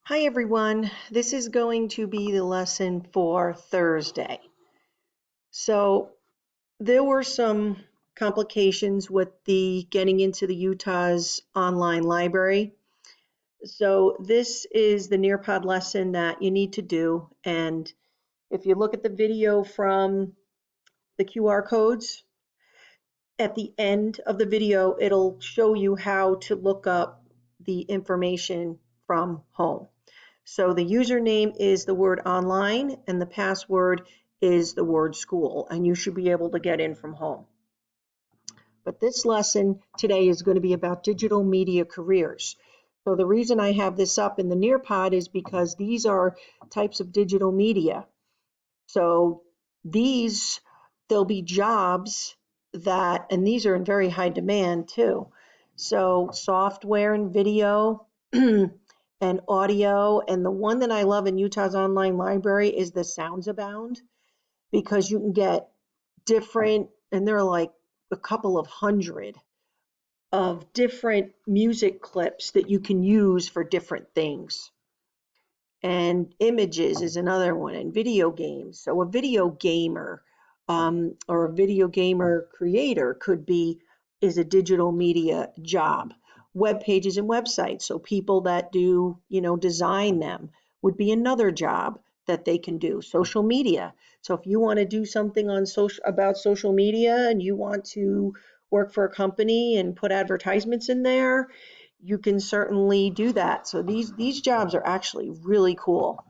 Hi everyone, this is going to be the lesson for Thursday. So there were some complications with the getting into the Utah's online library. So this is the Nearpod lesson that you need to do. And if you look at the video from the QR codes, at the end of the video, it'll show you how to look up the information from home. So the username is the word online and the password is the word school, and you should be able to get in from home. But this lesson today is going to be about digital media careers. So the reason I have this up in the Nearpod is because these are types of digital media. So there'll be jobs and these are in very high demand too. So software and video, and audio. And the one that I love in Utah's online library is the Sounds Abound, because you can get different, and there are like a couple of hundred of different music clips that you can use for different things. And images is another one, and video games. So a video gamer or a video gamer creator is a digital media job. Web pages and websites, so people that do, design them would be another job that they can do. Social media. So if you want to do something about social media and you want to work for a company and put advertisements in there, you can certainly do that. So these jobs are actually really cool.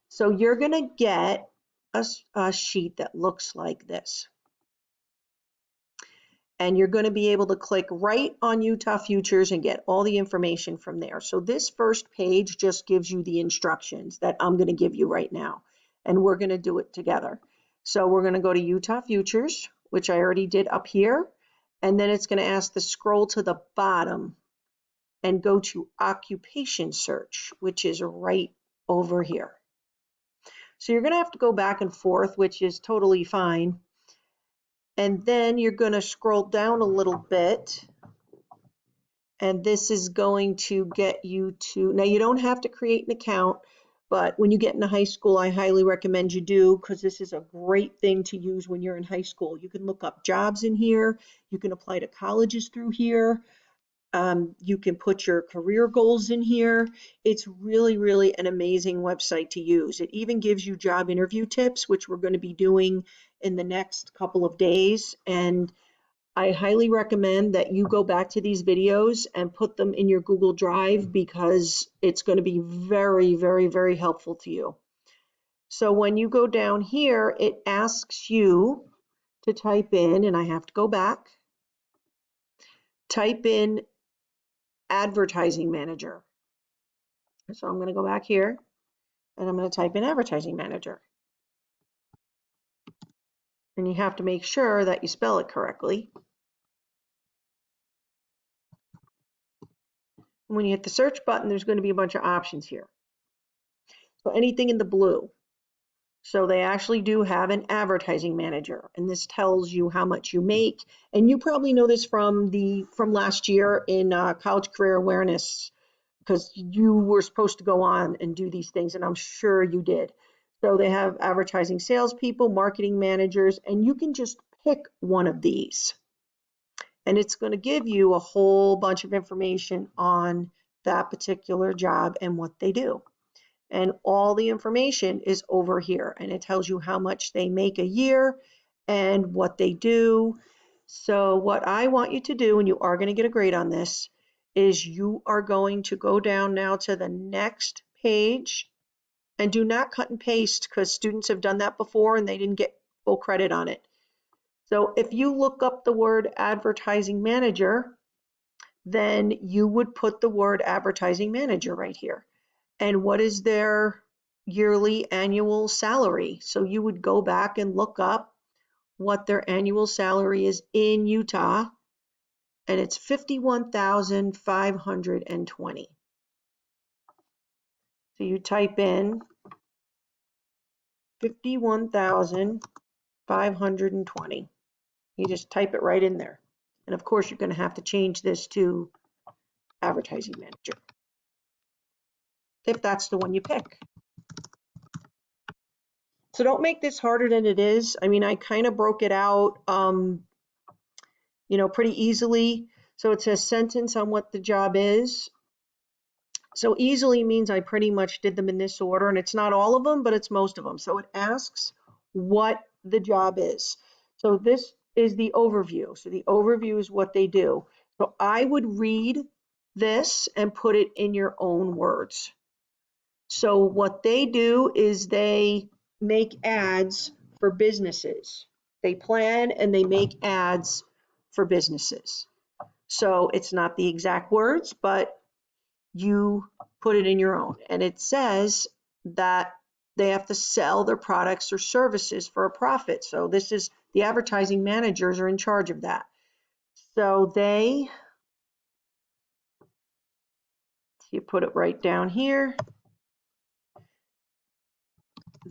So you're going to get a sheet that looks like this. And you're going to be able to click right on Utah Futures and get all the information from there. So this first page just gives you the instructions that I'm going to give you right now. And we're going to do it together. So we're going to go to Utah Futures, which I already did up here. And then it's going to ask to scroll to the bottom and go to occupation search, which is right over here. So you're going to have to go back and forth, which is totally fine. And then you're going to scroll down a little bit. And this is going to get you to, now you don't have to create an account, but when you get into high school, I highly recommend you do, because this is a great thing to use when you're in high school. You can look up jobs in here. You can apply to colleges through here. You can put your career goals in here. It's really, really an amazing website to use. It even gives you job interview tips, which we're going to be doing in the next couple of days. And I highly recommend that you go back to these videos and put them in your Google Drive, because it's going to be very, very, very helpful to you. So when you go down here, it asks you to type in, and I have to go back, type in advertising manager. So I'm going to go back here and I'm going to type in advertising manager. And you have to make sure that you spell it correctly. And when you hit the search button, there's going to be a bunch of options here. So anything in the blue. So they actually do have an advertising manager, and this tells you how much you make. And you probably know this from last year in college career awareness, because you were supposed to go on and do these things, and I'm sure you did. So they have advertising salespeople, marketing managers, and you can just pick one of these. And it's going to give you a whole bunch of information on that particular job and what they do. And all the information is over here, and it tells you how much they make a year and what they do. So what I want you to do, and you are going to get a grade on this, is you are going to go down now to the next page, and do not cut and paste, because students have done that before and they didn't get full credit on it. So if you look up the word advertising manager, then you would put the word advertising manager right here. And what is their yearly annual salary? So you would go back and look up what their annual salary is in Utah, and it's $51,520. So you type in 51,520. You just type it right in there. And of course, you're going to have to change this to advertising manager. if that's the one you pick. So don't make this harder than it is. I mean, I kind of broke it out, pretty easily. So it says sentence on what the job is. So easily means I pretty much did them in this order, and it's not all of them, but it's most of them. So it asks what the job is. So this is the overview. So the overview is what they do. So I would read this and put it in your own words. So what they do is they make ads for businesses. They plan and they make ads for businesses. So it's not the exact words, but you put it in your own. And it says that they have to sell their products or services for a profit. So this is the advertising managers are in charge of that. So you put it right down here.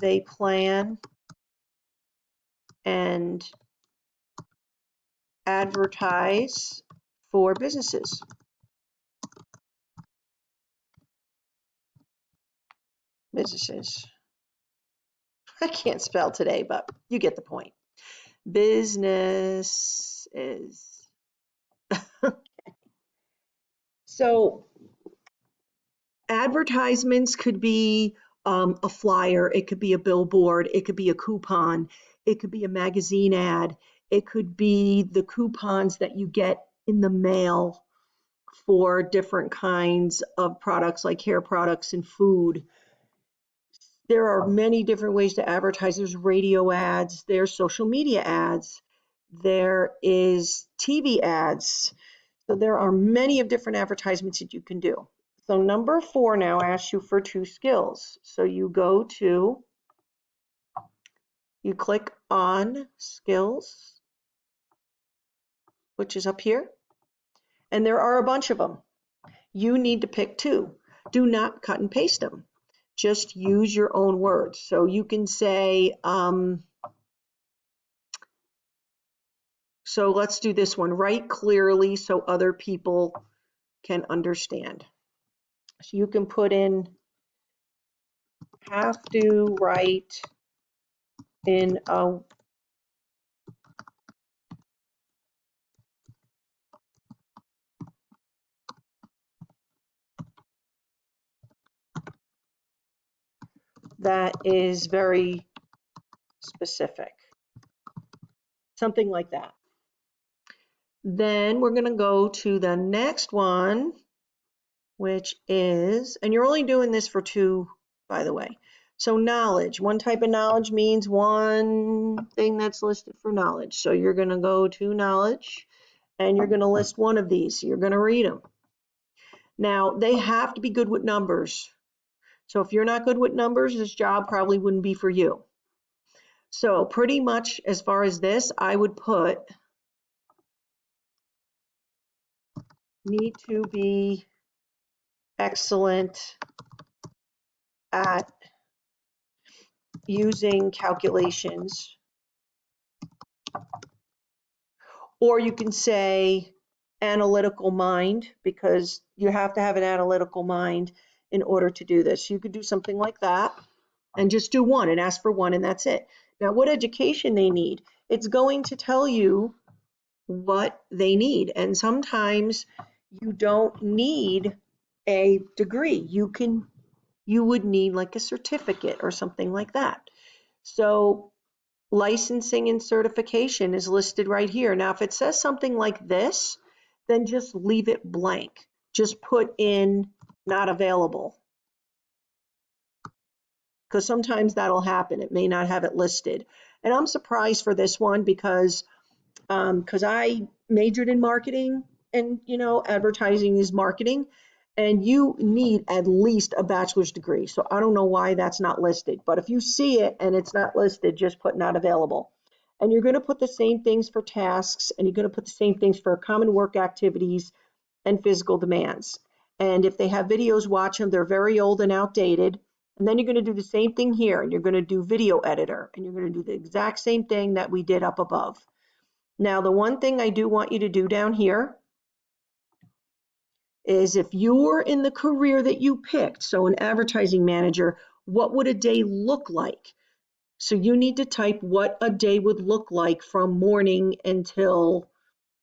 They plan and advertise for businesses. Businesses. I can't spell today, but you get the point. Business is. So advertisements could be a flyer, it could be a billboard, it could be a coupon, it could be a magazine ad, it could be the coupons that you get in the mail for different kinds of products like hair products and food. There are many different ways to advertise. There's radio ads, there's social media ads, there is TV ads. So there are many of different advertisements that you can do. So number 4 now asks you for 2 skills. So you click on skills, which is up here, and there are a bunch of them. You need to pick 2. Do not cut and paste them. Just use your own words. So you can say, so let's do this one. Write clearly so other people can understand. So you can put in have to write in a that is very specific. Something like that. Then we're going to go to the next one, which is, and you're only doing this for 2, by the way. So knowledge, one type of knowledge means one thing that's listed for knowledge. So you're going to go to knowledge and you're going to list one of these. You're going to read them. Now, they have to be good with numbers. So if you're not good with numbers, this job probably wouldn't be for you. So pretty much as far as this, I would put need to be excellent at using calculations. Or you can say analytical mind, because you have to have an analytical mind in order to do this. You could do something like that and just do 1 and ask for 1 and that's it. Now, what education they need, it's going to tell you what they need. And sometimes you don't need a degree. You would need like a certificate or something like that. So licensing and certification is listed right here. Now, if it says something like this, then just leave it blank. Just put in not available. Because sometimes that'll happen. It may not have it listed. And I'm surprised for this one because I majored in marketing and, advertising is marketing. And you need at least a bachelor's degree. So I don't know why that's not listed. But if you see it and it's not listed, just put not available. And you're going to put the same things for tasks, and you're going to put the same things for common work activities and physical demands. And if they have videos, watch them. They're very old and outdated. And then you're going to do the same thing here, and you're going to do video editor, and you're going to do the exact same thing that we did up above. Now, the one thing I do want you to do down here is if you're in the career that you picked, so an advertising manager, what would a day look like? So you need to type what a day would look like from morning until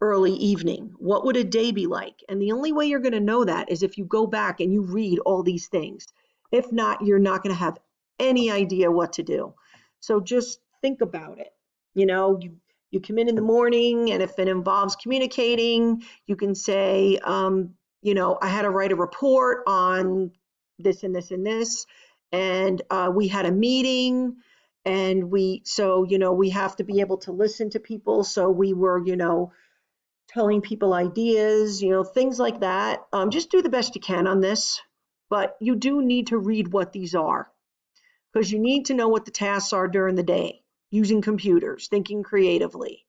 early evening. What would a day be like? And the only way you're going to know that is if you go back and you read all these things. If not, you're not going to have any idea what to do. So just think about it. You come in the morning, and if it involves communicating, you can say, I had to write a report on this and this and this, and we had a meeting, and we have to be able to listen to people. So we were, telling people ideas, things like that. Just do the best you can on this, but you do need to read what these are because you need to know what the tasks are during the day, using computers, thinking creatively.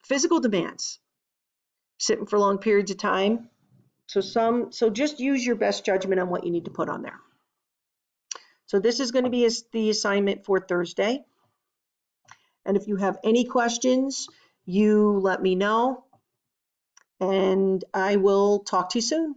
Physical demands, sitting for long periods of time. So just use your best judgment on what you need to put on there. So this is going to be the assignment for Thursday. And if you have any questions, you let me know, and I will talk to you soon.